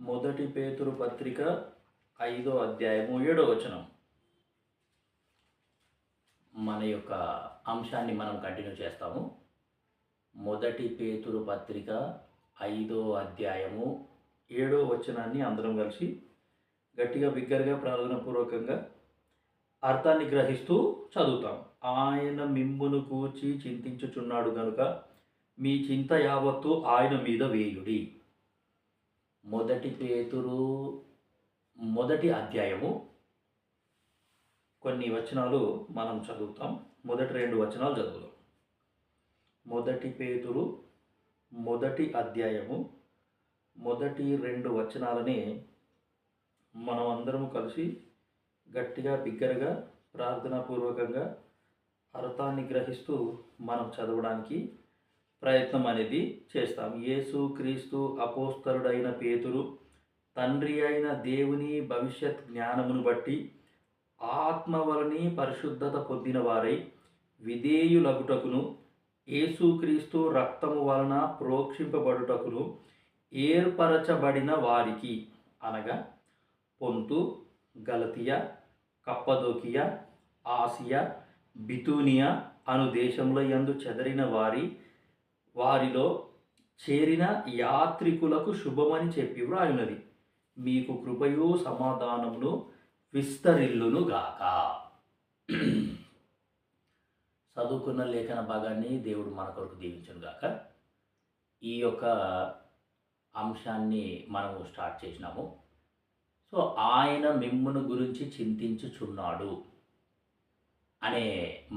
మొదటి పేతురు పత్రిక 5వ అధ్యాయము 7వ వచనం. మన యొక్క అంశాన్ని మనం కంటిన్యూ చేస్తాము. మొదటి పేతురు పత్రిక 5వ అధ్యాయము 7వ వచనాన్ని అందరం కలిసి గట్టిగా బిగ్గరగా ప్రార్థనాపూర్వకంగా అర్థాన్ని గ్రహిస్తూ చదువుతాం. ఆయన మిమ్మును గూర్చి చింతించుచున్నాడు గనుక మీ చింత యావత్తు ఆయన మీద వేయుడి. మొదటి పేతురు మొదటి అధ్యాయము కొన్ని వచనాలు మనం చదువుతాం. మొదటి 2 వచనాలు చదువుదాం. మొదటి పేతురు మొదటి అధ్యాయము మొదటి 2 వచనాలని మనం అందరం కలిసి గట్టిగా బిగ్గరగా ప్రార్థనాపూర్వకంగా అర్థాన్ని గ్రహిస్తూ మనం చదవడానికి ప్రయత్నం అనేది చేస్తాం. యేసు క్రీస్తు అపోస్తలుడైన పేతురు తండ్రి అయిన దేవుని భవిష్యత్ జ్ఞానమును బట్టి ఆత్మ వలని పరిశుద్ధత పొందిన వారై విధేయులగుటకును యేసుక్రీస్తు రక్తము వలన ప్రోక్షింపబడుటకును ఏర్పరచబడిన వారికి అనగా పొంతు, గలతియ, కప్పదోకియ, ఆసియా, బితూనియా అను దేశముల యందు చెదరిన వారిలో చేరిన యాత్రికులకు శుభమని చెప్పి వ్రాయున్నది. మీకు కృపయు సమాధానమును విస్తరిల్లును గాక. చదువుకున్న లేఖన భాగాన్ని దేవుడు మన కొరకు దీవించును గాక. ఈ యొక్క అంశాన్ని మనము స్టార్ట్ చేసినాము. సో ఆయన మిమ్మును గురించి చింతించుచున్నాడు అనే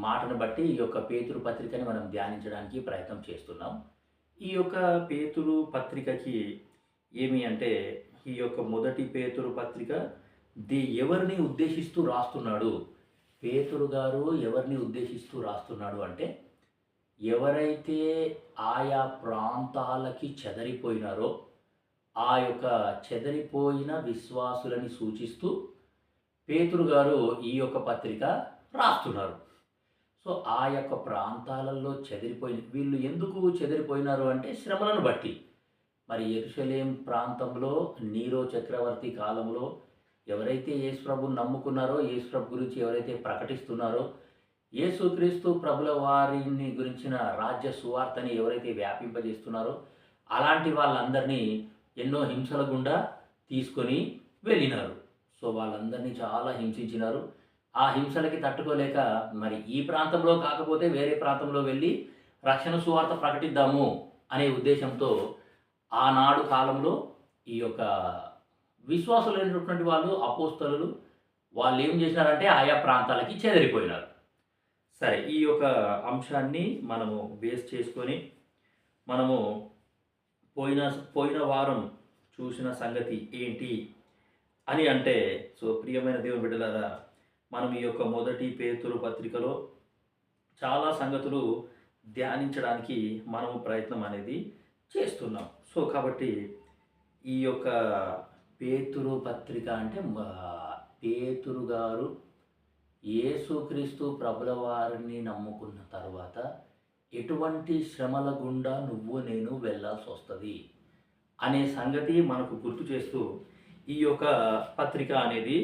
మాటను బట్టి ఈ యొక్క పేతురు పత్రికని మనం ధ్యానించడానికి ప్రయత్నం చేస్తున్నాం. ఈ యొక్క పేతురు పత్రికకి ఏమి అంటే, ఈ యొక్క మొదటి పేతురు పత్రిక ఎవరిని ఉద్దేశిస్తూ రాస్తున్నాడు? పేతురు గారు ఎవరిని ఉద్దేశిస్తూ రాస్తున్నాడు అంటే, ఎవరైతే ఆయా ప్రాంతాలకి చెదరిపోయినారో ఆ యొక్క చెదరిపోయిన విశ్వాసులని సూచిస్తూ పేతురు గారు ఈ యొక్క పత్రిక రాస్తున్నారు. సో ఆ యొక్క ప్రాంతాలలో వీళ్ళు ఎందుకు చెదిరిపోయినారు అంటే శ్రమలను బట్టి. మరి యెరూషలేం ప్రాంతంలో నీరో చక్రవర్తి కాలంలో ఎవరైతే యేసుప్రభుని నమ్ముకున్నారో, యేసుప్రభు గురించి ఎవరైతే ప్రకటిస్తున్నారో, యేసుక్రీస్తు ప్రభుల వారిని గురించిన రాజ్య సువార్తని ఎవరైతే వ్యాపింపజేస్తున్నారో అలాంటి వాళ్ళందరినీ ఎన్నో హింసల గుండా తీసుకొని వెళ్ళినారు. సో వాళ్ళందరినీ చాలా హింసించినారు. ఆ హింసలకి తట్టుకోలేక మరి ఈ ప్రాంతంలో కాకపోతే వేరే ప్రాంతంలో వెళ్ళి రక్షణ సువార్త ప్రకటిద్దాము అనే ఉద్దేశంతో ఆనాడు కాలంలో ఈ యొక్క విశ్వాసులైనటువంటి వాళ్ళు అపోస్తలులు వాళ్ళు ఏం చేసినారంటే ఆయా ప్రాంతాలకి చెదిరిపోయినారు. సరే, ఈ యొక్క అంశాన్ని మనము బేస్ చేసుకొని మనము పోయిన వారం చూసిన సంగతి ఏంటి అని అంటే, సో ప్రియమైన దేవుని బిడ్డలారా, మనం ఈ యొక్క మొదటి పేతురు పత్రికలో చాలా సంగతులు ధ్యానించడానికి మనము ప్రయత్నం అనేది చేస్తున్నాం. సో కాబట్టి ఈ యొక్క పేతురు పత్రిక అంటే పేతురు గారు యేసుక్రీస్తు ప్రభుల వారిని నమ్ముకున్న తర్వాత ఎటువంటి శ్రమల గుండా నువ్వు నేను వెళ్ళాల్సి వస్తుంది అనే సంగతి మనకు గుర్తు చేస్తూ ఈ యొక్క పత్రిక అనేది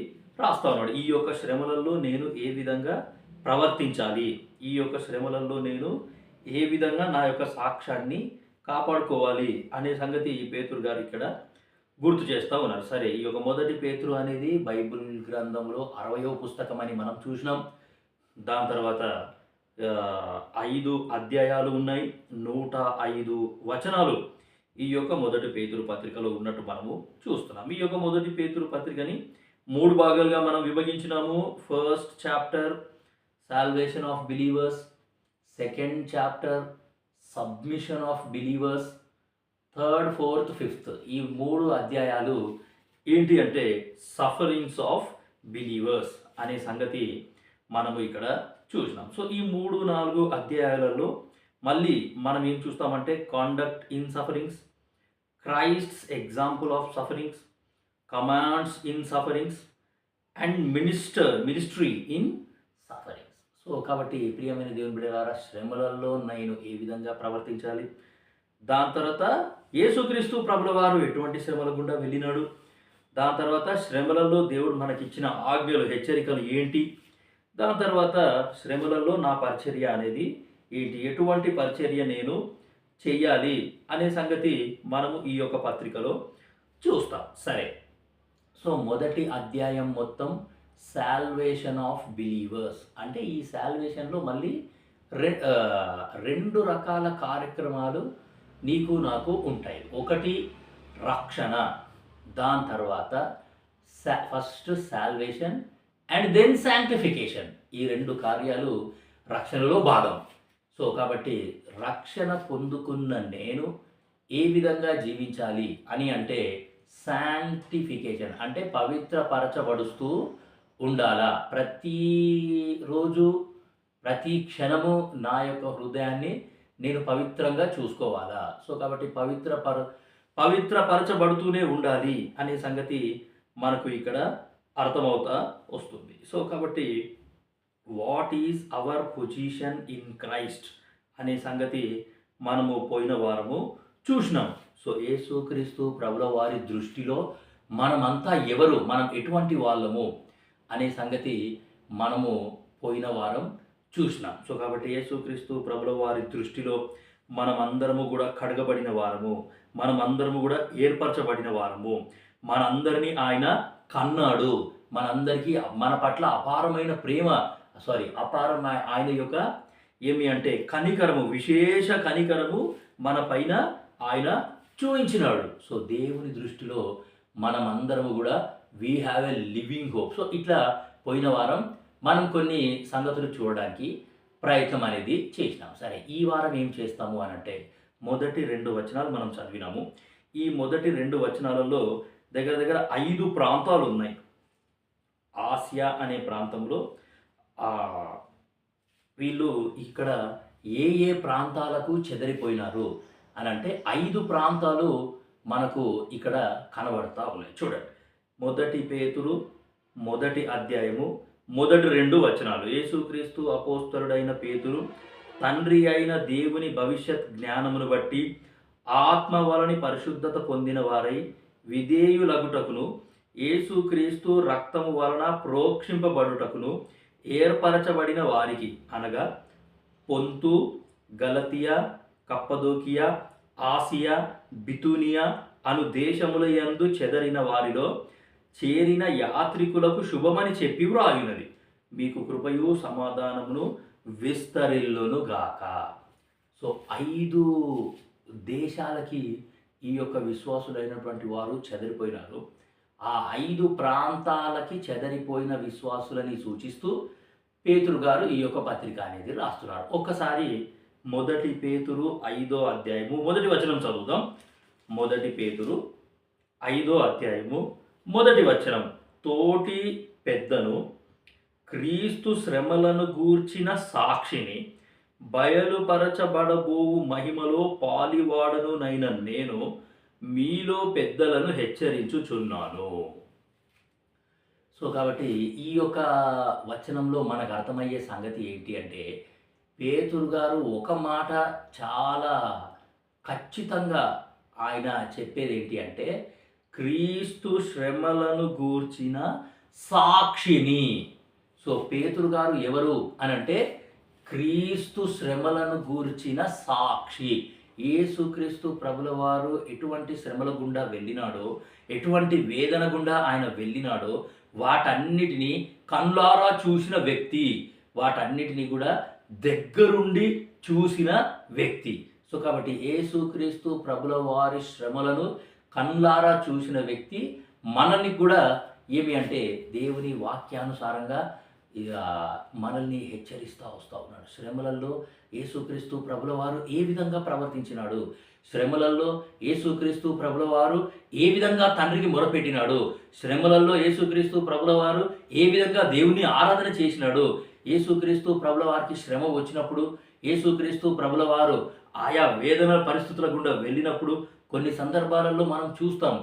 రాస్తా ఉన్నాడు. ఈ యొక్క శ్రమలలో నేను ఏ విధంగా ప్రవర్తించాలి, ఈ యొక్క శ్రమలలో నేను ఏ విధంగా నా యొక్క సాక్ష్యాన్ని కాపాడుకోవాలి అనే సంగతి ఈ పేతురు గారు ఇక్కడ గుర్తు చేస్తూ ఉన్నారు. సరే, ఈ యొక్క మొదటి పేతురు అనేది బైబిల్ గ్రంథంలో 60వ పుస్తకం అని మనం చూసినాం. దాని తర్వాత 5 అధ్యాయాలు ఉన్నాయి, 105 వచనాలు ఈ యొక్క మొదటి పేతురు పత్రికలో ఉన్నట్టు మనము చూస్తున్నాం. ఈ యొక్క మొదటి పేతురు పత్రికని 3 భాగాలుగా మనం విభజించినాము. First chapter salvation of believers, second chapter submission of believers, third, fourth, fifth ఈ 3 అధ్యాయాలు ఏంటి అంటే సఫరింగ్స్ ఆఫ్ బిలీవర్స్ అనే సంగతి మనము ఇక్కడ చూసినాం. సో ఈ 3-4 అధ్యాయాలలో మళ్ళీ మనం ఏం చూస్తామంటే conduct in sufferings, Christ's example of sufferings, commands in sufferings and ministry in sufferings. So కాబట్టి ప్రియమైన దేవుని బిడ్డలారా, శ్రమలలో నేను ఏ విధంగా ప్రవర్తించాలి, దాని తర్వాత యేసుక్రీస్తు ప్రభుల వారు ఎటువంటి శ్రమల గుండా వెళ్ళినాడు, దాని తర్వాత శ్రమలలో దేవుడు మనకిచ్చిన ఆజ్ఞలు, హెచ్చరికలు ఏంటి, దాని తర్వాత శ్రమలలో నా పరిచర్య అనేది ఏంటి, ఎటువంటి పరిచర్య నేను చెయ్యాలి అనే సంగతి మనము ఈ యొక్క పత్రికలో చూస్తాం. సరే, సో మొదటి అధ్యాయం మొత్తం సాల్వేషన్ ఆఫ్ బిలీవర్స్ అంటే ఈ సాల్వేషన్లో మళ్ళీ రెండు రకాల కార్యక్రమాలు నీకు నాకు ఉంటాయి. ఒకటి రక్షణ, దాని తర్వాత first salvation and then sanctification. ఈ రెండు కార్యాలు రక్షణలో భాగం. సో కాబట్టి రక్షణ పొందుకున్న నేను ఏ విధంగా జీవించాలి అని అంటే శాంక్టిఫికేషన్ అంటే పవిత్రపరచబడుస్తూ ఉండాలా. ప్రతిరోజు ప్రతి క్షణము నా యొక్క హృదయాన్ని నేను పవిత్రంగా చూసుకోవాలా. సో కాబట్టి పవిత్రపరచబడుతూనే ఉండాలి అనే సంగతి మనకు ఇక్కడ అర్థమవుతా వస్తుంది. సో కాబట్టి what is our position in Christ అనే సంగతి మనము పోయిన వారము చూసినాం. సో యేసుక్రీస్తు ప్రభుల వారి దృష్టిలో మనమంతా ఎవరు, మనం ఎటువంటి వాళ్ళము అనే సంగతి మనము పోయిన వారం చూసినాం. సో కాబట్టి యేసుక్రీస్తు ప్రభుల వారి దృష్టిలో మనమందరము కూడా కడగబడిన వారము, మనమందరము కూడా ఏర్పరచబడిన వారము, మనందరినీ ఆయన కన్నాడు, మనందరికీ మన పట్ల అపారమైన ఆయన యొక్క ఏమి అంటే కనికరము, విశేష కనికరము మన పైన ఆయన చూపించినాడు. సో దేవుని దృష్టిలో మనమందరము కూడా we have a living hope. So ఇట్లా పోయిన వారం మనం కొన్ని సంగతులు చూడడానికి ప్రయత్నం అనేది చేసినాం. సరే, ఈ వారం ఏం చేస్తాము అని అంటే మొదటి 2 వచనాలు మనం చదివినాము. ఈ మొదటి 2 వచనాలలో దగ్గర దగ్గర 5 ప్రాంతాలు ఉన్నాయి. ఆసియా అనే ప్రాంతంలో వీళ్ళు ఇక్కడ ఏ ప్రాంతాలకు చెదరిపోయినారు అని అంటే 5 ప్రాంతాలు మనకు ఇక్కడ కనబడతా ఉన్నాయి. చూడండి, మొదటి పేతురు మొదటి అధ్యాయము మొదటి 2 వచనాలు. యేసుక్రీస్తు అపోస్తలుడైన పేతురు తండ్రి అయిన దేవుని భవిష్యత్ జ్ఞానమును బట్టి ఆత్మ వలని పరిశుద్ధత పొందిన వారై విధేయులగుటకును యేసుక్రీస్తు రక్తము వలన ప్రోక్షింపబడుటకును ఏర్పరచబడిన వారికి అనగా పొంతు, గలతియా, కప్పదోకియా, ఆసియా, బితూనియా అను దేశముల యందు చెదరిన వారిలో చేరిన యాత్రికులకు శుభమని చెప్పి వ్రాయున్నది. మీకు కృపయు సమాధానమును విస్తరిల్లును గాక. సో 5 దేశాలకి ఈ యొక్క విశ్వాసులైనటువంటి వారు చెదరిపోయినారు. ఆ 5 ప్రాంతాలకి చెదరిపోయిన విశ్వాసులని సూచిస్తూ పేతురు గారు ఈ యొక్క పత్రిక అనేది రాస్తున్నారు. ఒక్కసారి మొదటి పేతురు 5వ అధ్యాయము మొదటి వచనం చదువుదాం. మొదటి పేతురు 5వ అధ్యాయము మొదటి వచనం. తోటి పెద్దను, క్రీస్తు శ్రమలను గూర్చిన సాక్షిని, బయలుపరచబడబోవు మహిమలో పాలివాడను నైన నేను మీలో పెద్దలను హెచ్చరించుచున్నాను. సో కాబట్టి ఈ యొక్క వచనంలో మనకు అర్థమయ్యే సంగతి ఏంటి అంటే పేతురు గారు ఒక మాట చాలా ఖచ్చితంగా ఆయన చెప్పేది ఏంటి అంటే క్రీస్తు శ్రమలను గూర్చిన సాక్షిని. సో పేతురు గారు ఎవరు అని అంటే క్రీస్తు శ్రమలను గూర్చిన సాక్షి. యేసుక్రీస్తు ప్రభుల వారు ఎటువంటి శ్రమల గుండా వెళ్ళినాడో, ఎటువంటి వేదన గుండా ఆయన వెళ్ళినాడో వాటన్నిటినీ కళ్ళారా చూసిన వ్యక్తి, వాటన్నిటినీ కూడా దగ్గరుండి చూసిన వ్యక్తి. సో కాబట్టి యేసుక్రీస్తు ప్రభుల వారి శ్రమలను కళ్ళారా చూసిన వ్యక్తి మనల్ని కూడా ఏమి అంటే దేవుని వాక్యానుసారంగా మనల్ని హెచ్చరిస్తూ వస్తూ ఉన్నాడు. శ్రమలలో యేసుక్రీస్తు ప్రభుల వారు ఏ విధంగా ప్రవర్తించినాడు, శ్రమలలో యేసుక్రీస్తు ప్రభుల వారు ఏ విధంగా తండ్రికి మొరపెట్టినాడు, శ్రమలలో యేసుక్రీస్తు ప్రభుల వారు ఏ విధంగా దేవుని ఆరాధన చేసినాడు, యేసుక్రీస్తు ప్రభుల వారికి శ్రమ వచ్చినప్పుడు యేసుక్రీస్తు ప్రభుల వారు ఆయా వేదన పరిస్థితుల గుండా వెళ్ళినప్పుడు కొన్ని సందర్భాలలో మనం చూస్తాం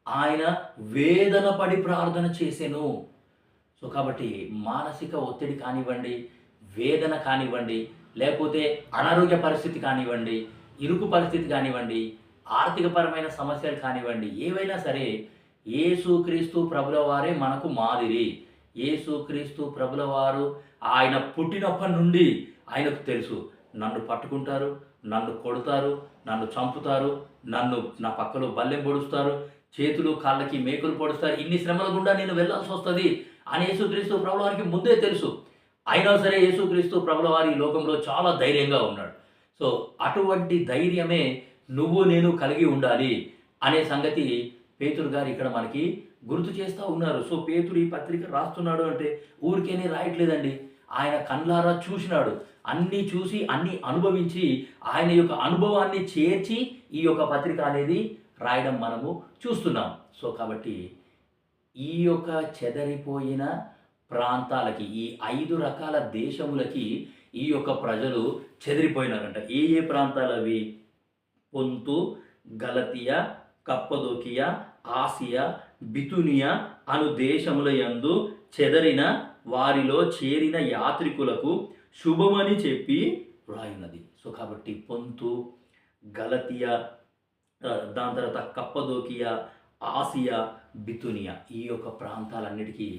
ఆయన వేదన పడి ప్రార్థన చేసెను. సో కాబట్టి మానసిక ఒత్తిడి కానివ్వండి, వేదన కానివ్వండి, లేకపోతే అనారోగ్య పరిస్థితి కానివ్వండి, ఇరుకు పరిస్థితి కానివ్వండి, ఆర్థికపరమైన సమస్యలు కానివ్వండి, ఏవైనా సరే యేసుక్రీస్తు ప్రభుల వారే మనకు మాదిరి. యేసుక్రీస్తు ప్రభుల వారు ఆయన పుట్టినప్పటి నుండి ఆయనకు తెలుసు. నన్ను పట్టుకుంటారు, నన్ను కొడతారు, నన్ను చంపుతారు, నా పక్కలో బల్లెం పొడుస్తారు, చేతులు కాళ్ళకి మేకులు పొడుస్తారు, ఇన్ని శ్రమల గుండా నేను వెళ్ళాల్సి వస్తుంది అని యేసుక్రీస్తు ప్రభుల వారికి ముందే తెలుసు. అయినా సరే యేసుక్రీస్తు ప్రభుల వారి ఈ లోకంలో చాలా ధైర్యంగా ఉన్నాడు. సో అటువంటి ధైర్యమే నువ్వు నేను కలిగి ఉండాలి అనే సంగతి పేతురు గారు ఇక్కడ మనకి గుర్తు చేస్తూ ఉన్నారు. సో పేతురు ఈ పత్రిక రాస్తున్నాడు అంటే ఊరికేనే రాయట్లేదండి. ఆయన కళ్ళారా చూసినాడు, అన్నీ చూసి అన్నీ అనుభవించి ఆయన యొక్క అనుభవాన్ని చేర్చి ఈ యొక్క పత్రిక అనేది రాయడం మనము చూస్తున్నాం. సో కాబట్టి ఈ యొక్క చెదరిపోయిన ప్రాంతాలకి, ఈ 5 రకాల దేశములకి ఈ యొక్క ప్రజలు చెదిరిపోయినారంట. ఏ ఏ ప్రాంతాలు అవి? పొంతు, గలతియా, కప్పదోకియా, ఆసియా, బితునియా అను దేశముల యందు చెదరిన వారిలో చేరిన యాత్రికులకు శుభమని చెప్పి వ్రాయున్నది. సో కాబట్టి పొంతు, గలతియా, దాని తర్వాత కప్పదోకియా, ఆసియా, బితునియా ఈ యొక్క ప్రాంతాలన్నిటికీ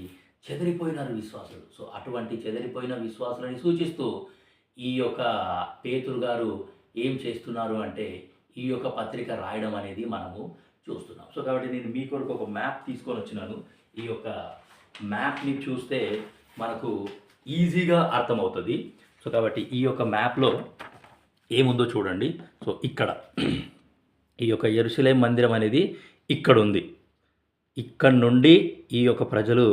చెదిరిపోయినారు విశ్వాసులు. సో అటువంటి చెదిరిపోయిన విశ్వాసులని సూచిస్తూ ఈ యొక్క పేతురు గారు ఏం చేస్తున్నారు అంటే ఈ యొక్క పత్రిక రాయడం అనేది మనము చూస్తున్నాం. సో కాబట్టి నేను మీ కొరకు ఒక మ్యాప్ తీసుకొని వచ్చినాను. ఈ యొక్క మ్యాప్ని చూస్తే మనకు ఈజీగా అర్థమవుతుంది. సో కాబట్టి ఈ యొక్క మ్యాప్లో ఏముందో చూడండి. సో ఇక్కడ ఈ యొక్క యెరూషలేం మందిరం అనేది ఇక్కడ ఉంది. ఇక్కడ నుండి ఈ యొక్క ప్రజలు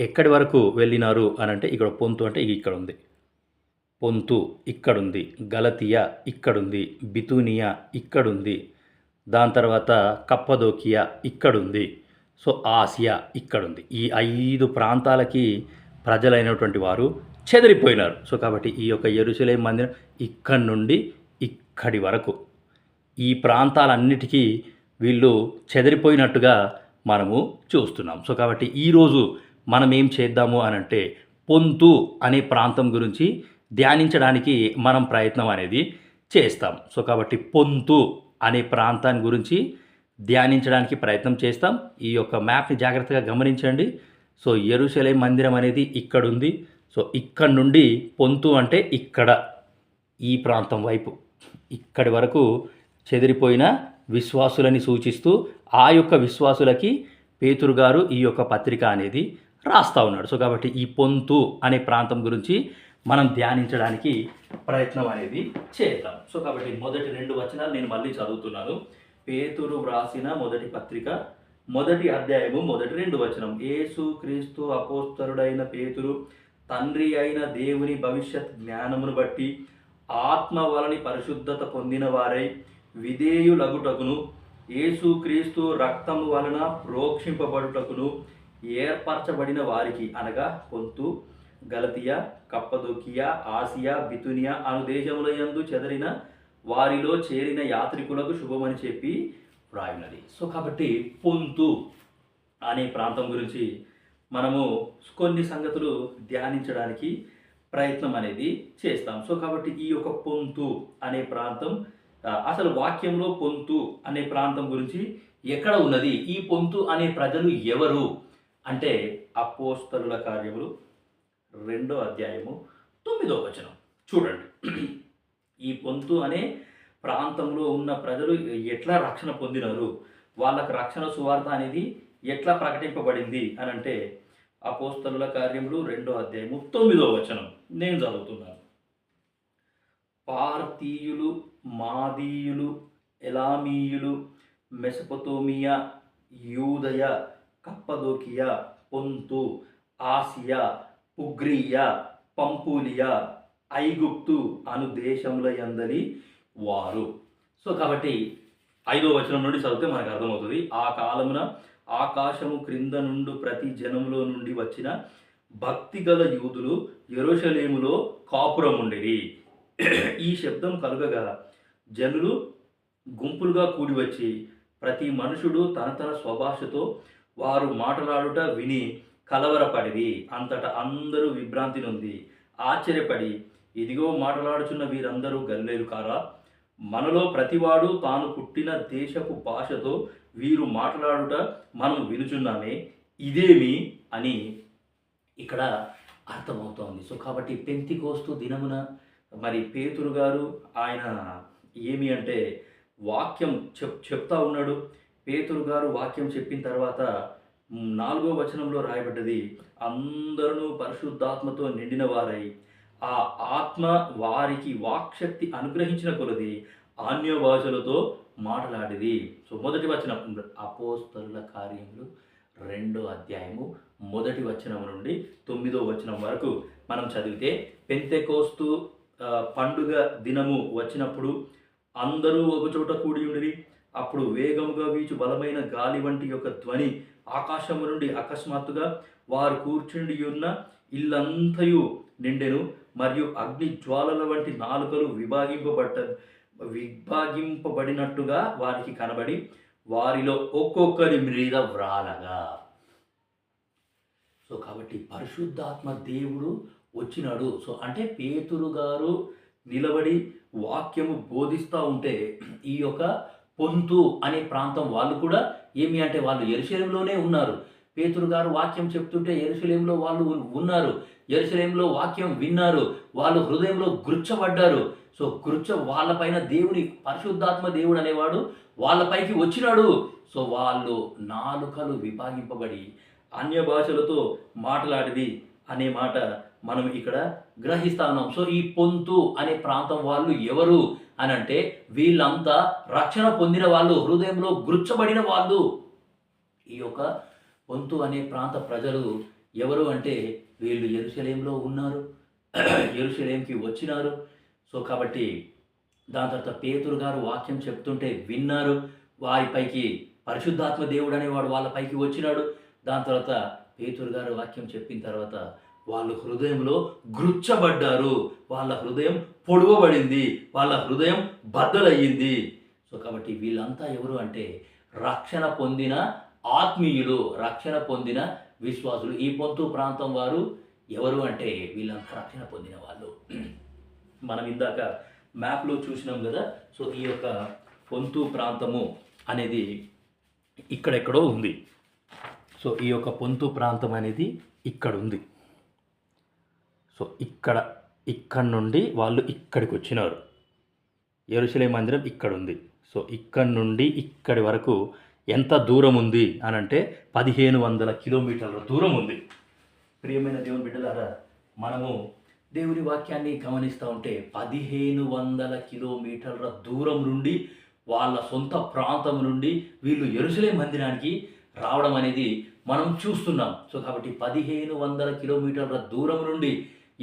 ఎక్కడి వరకు వెళ్ళినారు అని అంటే ఇక్కడ పొంతు అంటే ఇక్కడ ఉంది, పొంతు ఇక్కడుంది, గలతియా ఇక్కడుంది, బితూనియా ఇక్కడుంది, దాని తర్వాత కప్పదోకియా ఇక్కడుంది, సో ఆసియా ఇక్కడుంది. ఈ 5 ప్రాంతాలకి ప్రజలైనటువంటి వారు చెదిరిపోయినారు. సో కాబట్టి ఈ యొక్క యెరూషలేం మందిరం ఇక్కడి నుండి ఇక్కడి వరకు ఈ ప్రాంతాలన్నిటికీ వీళ్ళు చెదిరిపోయినట్టుగా మనము చూస్తున్నాం. సో కాబట్టి ఈరోజు మనం ఏం చేద్దాము అని అంటే పొంతు అనే ప్రాంతం గురించి ధ్యానించడానికి మనం ప్రయత్నం అనేది చేస్తాం. సో కాబట్టి పొంతు అనే ప్రాంతాన్ని గురించి ధ్యానించడానికి ప్రయత్నం చేస్తాం. ఈ యొక్క మ్యాప్ని జాగ్రత్తగా గమనించండి. సో యెరూషలేం మందిరం అనేది ఇక్కడ ఉంది. సో ఇక్కడ నుండి పొంతు అంటే ఇక్కడ ఈ ప్రాంతం వైపు ఇక్కడి వరకు చెదిరిపోయిన విశ్వాసులని సూచిస్తూ ఆ యొక్క విశ్వాసులకి పేతురు గారు ఈ యొక్క పత్రిక అనేది రాస్తూ ఉన్నాడు. సో కాబట్టి ఈ పొంతు అనే ప్రాంతం గురించి మనం ధ్యానించడానికి ప్రయత్నం అనేది చేద్దాం. సో కాబట్టి మొదటి 2 వచనాలు నేను మళ్ళీ చదువుతున్నాను. పేతురు వ్రాసిన మొదటి పత్రిక 1వ అధ్యాయము 1-2 వచనం. యేసు క్రీస్తు అపోస్తలుడైన పేతురు తండ్రి అయిన దేవుని భవిష్యత్ జ్ఞానమును బట్టి ఆత్మ వలని పరిశుద్ధత పొందిన వారై విధేయులగుటకును యేసుక్రీస్తు రక్తము వలన ప్రోక్షింపబడుటకును ఏర్పరచబడిన వారికి అనగా పొంతు, గలతియా, కప్పదోకియా, ఆసియా, బితునియా అను దేశముల యందు చెదరిన వారిలో చేరిన యాత్రికులకు శుభమని చెప్పి వ్రాయున్నది. సో కాబట్టి పొంతు అనే ప్రాంతం గురించి మనము కొన్ని సంగతులు ధ్యానించడానికి ప్రయత్నం అనేది చేస్తాం. సో కాబట్టి ఈ యొక్క పొంతు అనే ప్రాంతం అసలు వాక్యంలో పొంతు అనే ప్రాంతం గురించి ఎక్కడ ఉన్నది, ఈ పొంతు అనే ప్రజలు ఎవరు అంటే అపోస్తలుల కార్యములు 2వ అధ్యాయము 9వ వచనం చూడండి. ఈ పొంతు అనే ప్రాంతంలో ఉన్న ప్రజలు ఎట్లా రక్షణ పొందినారు, వాళ్ళకు రక్షణ సువార్త అనేది ఎట్లా ప్రకటింపబడింది అని అంటే అపోస్తలుల కార్యములు 2వ అధ్యాయము 9వ వచనం నేను చదువుతున్నాను. పార్తీయులు, మాదీయులు, ఎలామీయులు, మెసొపొతేమియా, యూదయ, కప్పదోకియా, పొంతు, ఆసియా, పుగ్రియా, పంపులియా, ఐగుప్తు అను దేశముల యందలి వారు. సో కాబట్టి 5వ వచనం నుండి చదివితే మనకు అర్థమవుతుంది. ఆ కాలమున ఆకాశము క్రింద నుండి ప్రతి జనములో నుండి వచ్చిన భక్తి గల యూదులు యెరూషలేములో కాపురం ఉండేది. ఈ శబ్దం కలుగగా జనులు గుంపులుగా కూడి వచ్చి ప్రతి మనుషుడు తన స్వభాషతో వారు మాట్లాడుట విని కలవరపడిది. అంతటా అందరూ విభ్రాంతి నొంది ఆశ్చర్యపడి, ఇదిగో మాట్లాడుచున్న వీరందరూ గలిలయులు కారా? మనలో ప్రతివాడు తాను పుట్టిన దేశపు భాషతో వీరు మాట్లాడుట మనం వినుచున్నామే, ఇదేమి అని ఇక్కడ అర్థమవుతోంది. సో కాబట్టి పెంతికోస్తు దినమున మరి పేతురు గారు ఆయన ఏమి అంటే వాక్యం చెప్తా ఉన్నాడు. పేతురు గారు వాక్యం చెప్పిన తర్వాత 4వ వచనంలో రాయబడ్డది, అందరూ పరిశుద్ధాత్మతో నిండిన వారై ఆ ఆత్మ వారికి వాక్శక్తి అనుగ్రహించిన కొలది అన్య భాషలతో మాట్లాడేది. సో మొదటి వచనం అపోస్తలుల కార్యములు 2వ అధ్యాయము మొదటి వచనం నుండి 9వ వచనం వరకు మనం చదివితే, పెంతెకోస్తు పండుగ దినము వచ్చినప్పుడు అందరూ ఒకచోట కూడి ఉండిరి. అప్పుడు వేగముగా వీచు బలమైన గాలి వంటి యొక్క ధ్వని ఆకాశము నుండి అకస్మాత్తుగా వారు కూర్చుండి ఉన్న ఇల్లంతయు నిండెను. మరియు అగ్ని జ్వాలల వంటి నాలుకలు విభాగింపబడినట్టుగా వారికి కనబడి వారిలో ఒక్కొక్కరి మీద వ్రాలగా. సో కాబట్టి పరిశుద్ధాత్మ దేవుడు వచ్చినాడు. సో అంటే పేతురు గారు నిలబడి వాక్యము బోధిస్తూ ఉంటే ఈ యొక్క పొంతు అనే ప్రాంతం వాళ్ళు కూడా ఏమి అంటే వాళ్ళు యెరూషలేములోనే ఉన్నారు. పేతురు గారు వాక్యం చెప్తుంటే యెరూషలేములో వాళ్ళు ఉన్నారు. యెరూషలేములో వాక్యం విన్నారు. వాళ్ళు హృదయంలో గుర్చబడ్డారు. సో వాళ్ళపైన దేవుని పరిశుద్ధాత్మ దేవుడు అనేవాడు వాళ్ళపైకి వచ్చినాడు. సో వాళ్ళు నాలుకలు విభాగింపబడి అన్య భాషలతో మాట్లాడేది అనే మాట మనం ఇక్కడ గ్రహిస్తా ఉన్నాం. సో ఈ పొంతు అనే ప్రాంతం వాళ్ళు ఎవరు అని అంటే వీళ్ళంతా రక్షణ పొందిన వాళ్ళు, హృదయంలో గుర్చబడిన వాళ్ళు. ఈ యొక్క పొంతు అనే ప్రాంత ప్రజలు ఎవరు అంటే వీళ్ళు యెరూషలేములో ఉన్నారు, యెరూషలేంకి వచ్చినారు. సో కాబట్టి దాని తర్వాత పేతురు గారు వాక్యం చెప్తుంటే విన్నారు. వారిపైకి పరిశుద్ధాత్మ దేవుడు అనేవాడు వాళ్ళపైకి వచ్చినాడు. దాని తర్వాత పేతురు గారు వాక్యం చెప్పిన తర్వాత వాళ్ళు హృదయంలో గుర్చబడ్డారు. వాళ్ళ హృదయం పొడవబడింది, వాళ్ళ హృదయం బద్దలయ్యింది. సో కాబట్టి వీళ్ళంతా ఎవరు అంటే రక్షణ పొందిన ఆత్మీయులు, రక్షణ పొందిన విశ్వాసులు. ఈ పొంతు ప్రాంతం వారు ఎవరు అంటే వీళ్ళంతా రక్షణ పొందిన వాళ్ళు. మనం ఇందాక మ్యాప్లో చూసినాం కదా. సో ఈ యొక్క పొంతు ప్రాంతము అనేది ఇక్కడెక్కడో ఉంది. సో ఈ యొక్క పొంతు ప్రాంతం అనేది ఇక్కడ ఉంది. సో ఇక్కడ నుండి వాళ్ళు ఇక్కడికి వచ్చినారు. యెరూషలేము మందిరం ఇక్కడ ఉంది. సో ఇక్కడి నుండి ఇక్కడి వరకు ఎంత దూరం ఉంది అని అంటే 1500 కిలోమీటర్ల దూరం ఉంది. ప్రియమైన దేవుని బిడ్డలారా, మనము దేవుని వాక్యాన్ని గమనిస్తూ ఉంటే 1500 కిలోమీటర్ల దూరం నుండి వాళ్ళ సొంత ప్రాంతం నుండి వీళ్ళు యెరూషలేము మందిరానికి రావడం అనేది మనం చూస్తున్నాం. సో కాబట్టి 1500 కిలోమీటర్ల దూరం నుండి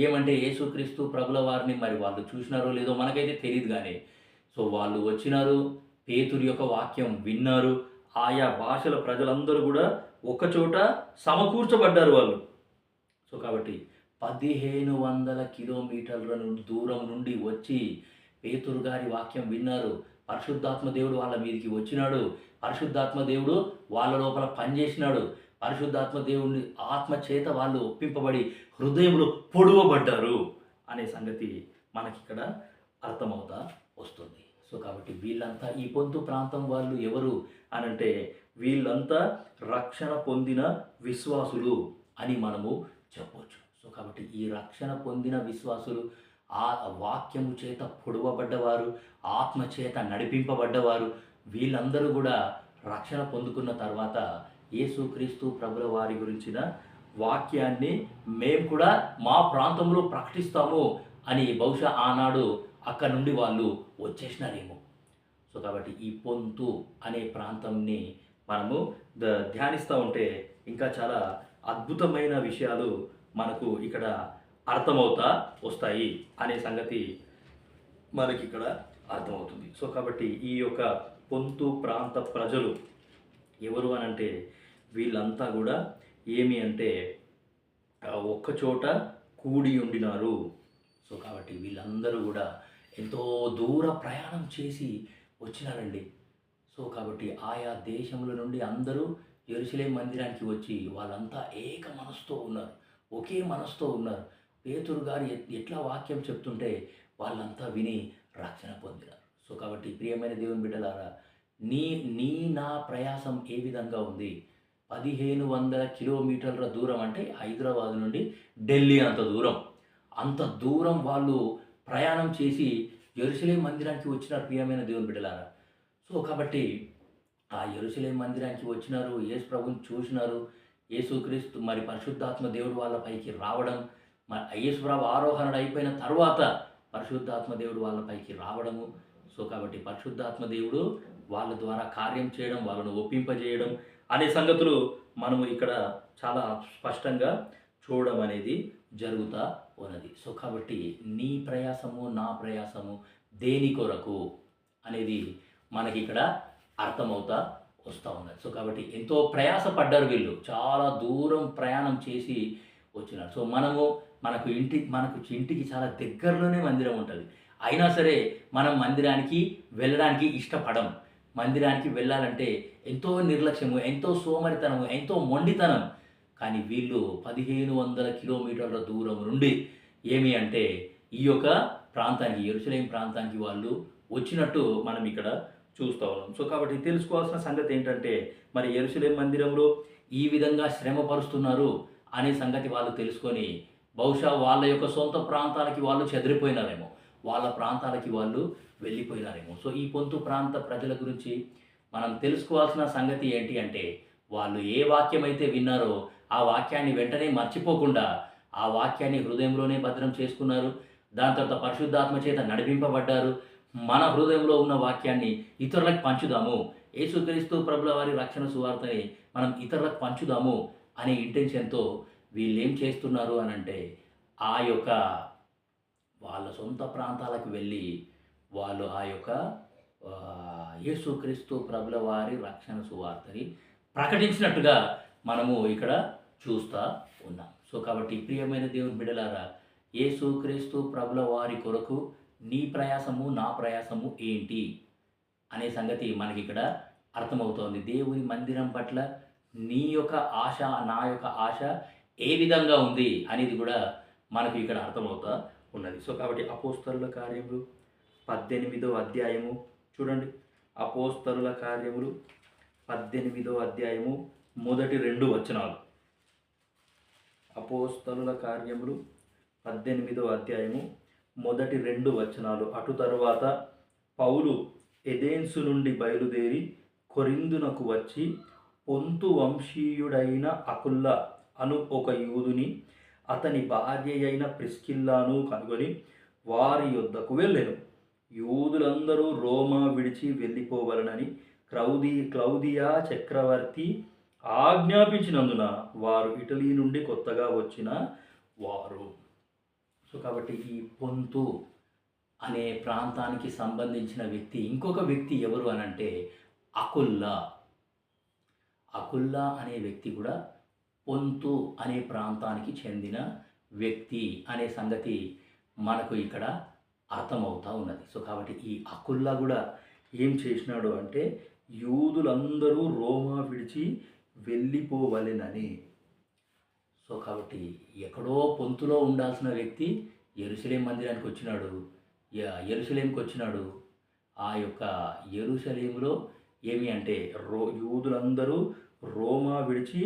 ఏమంటే యేసుక్రీస్తు ప్రభుల వారిని మరి వాళ్ళు చూసినారో లేదో మనకైతే తెలియదు. కానీ సో వాళ్ళు వచ్చినారు, పేతురు యొక్క వాక్యం విన్నారు. ఆయా భాషల ప్రజలందరూ కూడా ఒకచోట సమకూర్చబడ్డారు వాళ్ళు. సో కాబట్టి 1500 కిలోమీటర్ల దూరం నుండి వచ్చి పేతురు గారి వాక్యం విన్నారు. పరిశుద్ధాత్మ దేవుడు వాళ్ళ మీదకి వచ్చినాడు. పరిశుద్ధాత్మ దేవుడు వాళ్ళ లోపల పనిచేసినాడు. పరిశుద్ధాత్మ దేవుని ఆత్మ చేత వాళ్ళు ఒప్పింపబడి హృదయంలో పొడవబడ్డారు అనే సంగతి మనకిక్కడ అర్థమవుతా వస్తుంది. సో కాబట్టి వీళ్ళంతా ఈ పొంతు ప్రాంతం వాళ్ళు ఎవరు అనంటే వీళ్ళంతా రక్షణ పొందిన విశ్వాసులు అని మనము చెప్పవచ్చు. సో కాబట్టి ఈ రక్షణ పొందిన విశ్వాసులు ఆ వాక్యము చేత పొడవబడ్డవారు, ఆత్మ చేత నడిపింపబడ్డవారు, వీళ్ళందరూ కూడా రక్షణ పొందుకున్న తర్వాత యేసుక్రీస్తు ప్రభుల వారి గురించిన వాక్యాన్ని మేము కూడా మా ప్రాంతంలో ప్రకటిస్తాము అని బహుశా ఆనాడు అక్కడ నుండి వాళ్ళు వచ్చేసినారేమో. సో కాబట్టి ఈ పొంతు అనే ప్రాంతంని మనము ధ్యానిస్తూ ఉంటే ఇంకా చాలా అద్భుతమైన విషయాలు మనకు ఇక్కడ అర్థమవుతా వస్తాయి అనే సంగతి మనకి ఇక్కడ అర్థమవుతుంది. సో కాబట్టి ఈ యొక్క పొంతు ప్రాంత ప్రజలు ఎవరు అనంటే వీళ్ళంతా కూడా ఏమి అంటే ఒక్కచోట కూడి ఉండినారు. సో కాబట్టి వీళ్ళందరూ కూడా ఎంతో దూర ప్రయాణం చేసి వచ్చినారండి. సో కాబట్టి ఆయా దేశముల నుండి అందరూ యెరూషలేము మందిరానికి వచ్చి వాళ్ళంతా ఏక మనసుతో ఉన్నారు, ఒకే మనసుతో ఉన్నారు. పేతురు గారు ఎట్లా వాక్యం చెప్తుంటే వాళ్ళంతా విని రక్షణ పొందినారు. సో కాబట్టి ప్రియమైన దేవుని బిడ్డలారా, నీ నీ నా ప్రయాసం ఏ విధంగా ఉంది? 1500 కిలోమీటర్ల దూరం అంటే హైదరాబాద్ నుండి ఢిల్లీ అంత దూరం. అంత దూరం వాళ్ళు ప్రయాణం చేసి యెరూషలేము మందిరానికి వచ్చినారు ప్రియమైన దేవుని బిడ్డలారా. సో కాబట్టి ఆ యెరూషలేము మందిరానికి వచ్చినారు, యేసు ప్రభువుని చూసినారు. యేసుక్రీస్తు మరి పరిశుద్ధాత్మ దేవుడు వాళ్ళ పైకి రావడం, యేసు ప్రభు ఆరోహణ అయిపోయిన తర్వాత పరిశుద్ధాత్మ దేవుడు వాళ్ళ పైకి రావడము. సో కాబట్టి పరిశుద్ధాత్మ దేవుడు వాళ్ళ ద్వారా కార్యం చేయడం, వాళ్ళను ఒప్పింపజేయడం అనే సంగతులు మనము ఇక్కడ చాలా స్పష్టంగా చూడడం అనేది జరుగుతూ ఉన్నది. సో కాబట్టి నీ ప్రయాసము నా ప్రయాసము దేని కొరకు అనేది మనకి ఇక్కడ అర్థమవుతా వస్తూ ఉన్నది. సో కాబట్టి ఎంతో ప్రయాసపడ్డారు వీళ్ళు, చాలా దూరం ప్రయాణం చేసి వచ్చినారు. సో మనకు ఇంటికి చాలా దగ్గరలోనే మందిరం ఉంటుంది. అయినా సరే మనం మందిరానికి వెళ్ళడానికి ఇష్టపడం. మందిరానికి వెళ్ళాలంటే ఎంతో నిర్లక్ష్యము, ఎంతో సోమరితనము, ఎంతో మొండితనం. కానీ వీళ్ళు 1500 కిలోమీటర్ల దూరం నుండి ఏమి అంటే ఈ యొక్క ప్రాంతానికి, యెరూషలేము ప్రాంతానికి వాళ్ళు వచ్చినట్టు మనం ఇక్కడ చూస్తూ ఉన్నాం. సో కాబట్టి తెలుసుకోవాల్సిన సంగతి ఏంటంటే, మరి యెరూషలేము మందిరంలో ఈ విధంగా శ్రమపరుస్తున్నారు అనే సంగతి వాళ్ళు తెలుసుకొని బహుశా వాళ్ళ యొక్క సొంత ప్రాంతాలకి వాళ్ళు చెదిరిపోయినారేమో, వాళ్ళ ప్రాంతాలకి వాళ్ళు వెళ్ళిపోయినారేమో. సో ఈ పొంతు ప్రాంత ప్రజల గురించి మనం తెలుసుకోవాల్సిన సంగతి ఏంటి అంటే, వాళ్ళు ఏ వాక్యం అయితే విన్నారో ఆ వాక్యాన్ని వెంటనే మర్చిపోకుండా ఆ వాక్యాన్ని హృదయంలోనే భద్రం చేసుకున్నారు. దాని తర్వాత పరిశుద్ధాత్మ చేత నడిపింపబడ్డారు. మన హృదయంలో ఉన్న వాక్యాన్ని ఇతరులకు పంచుదాము, యేసుక్రీస్తు ప్రభుల వారి రక్షణ సువార్తని మనం ఇతరులకు పంచుదాము అనే ఇంటెన్షన్తో వీళ్ళు ఏం చేస్తున్నారు అని అంటే, ఆ యొక్క వాళ్ళ సొంత ప్రాంతాలకు వెళ్ళి వాళ్ళు ఆ యొక్క యేసుక్రీస్తు ప్రభుల వారి రక్షణ సువార్తని ప్రకటించినట్టుగా మనము ఇక్కడ చూస్తూ ఉన్నాం. సో కాబట్టి ప్రియమైన దేవుని బిడ్డలారా, యేసుక్రీస్తు ప్రభుల వారి కొరకు నీ ప్రయాసము నా ప్రయాసము ఏంటి అనే సంగతి మనకి ఇక్కడ అర్థమవుతోంది. దేవుని మందిరం పట్ల నీ యొక్క ఆశ, నా యొక్క ఆశ ఏ విధంగా ఉంది అనేది కూడా మనకు ఇక్కడ అర్థమవుతా ఉన్నది. సో కాబట్టి అపోస్తలుల కార్యములు 18వ అధ్యాయము చూడండి. అపోస్తలుల కార్యములు 18వ అధ్యాయము మొదటి 2 వచనాలు. అపోస్తలుల కార్యములు 18వ అధ్యాయము మొదటి 2 వచనాలు. అటు తరువాత పౌలు ఎథెన్సు నుండి బయలుదేరి కొరింథునకు వచ్చి పొంతు వంశీయుడైన అకుల్ల అను ఒక యూదుని, అతని భార్య అయిన ప్రిస్కిల్లాను కనుగొని వారి యొద్దకు వెళ్ళెను. యూదులందరూ రోమా విడిచి వెళ్ళిపోవలనని క్లౌదియా చక్రవర్తి ఆజ్ఞాపించినందున వారు ఇటలీ నుండి కొత్తగా వచ్చిన వారు. సో కాబట్టి ఈ పొంతు అనే ప్రాంతానికి సంబంధించిన వ్యక్తి, ఇంకొక వ్యక్తి ఎవరు అనంటే అకుల్లా. అకుల్లా అనే వ్యక్తి కూడా పొంతు అనే ప్రాంతానికి చెందిన వ్యక్తి అనే సంగతి మనకు ఇక్కడ అర్థమవుతూ ఉన్నది. సో కాబట్టి ఈ అకుల్లా కూడా ఏం చేసినాడు అంటే, యూదులందరూ రోమా విడిచి వెళ్ళిపోవలెనని. సో కాబట్టి ఎక్కడో పొంతులో ఉండాల్సిన వ్యక్తి యెరూషలేము మందిరానికి వచ్చినాడు, యెరూషలేముకి వచ్చినాడు. ఆ యొక్క యెరూషలేములో ఏమి అంటే యూదులందరూ రోమా విడిచి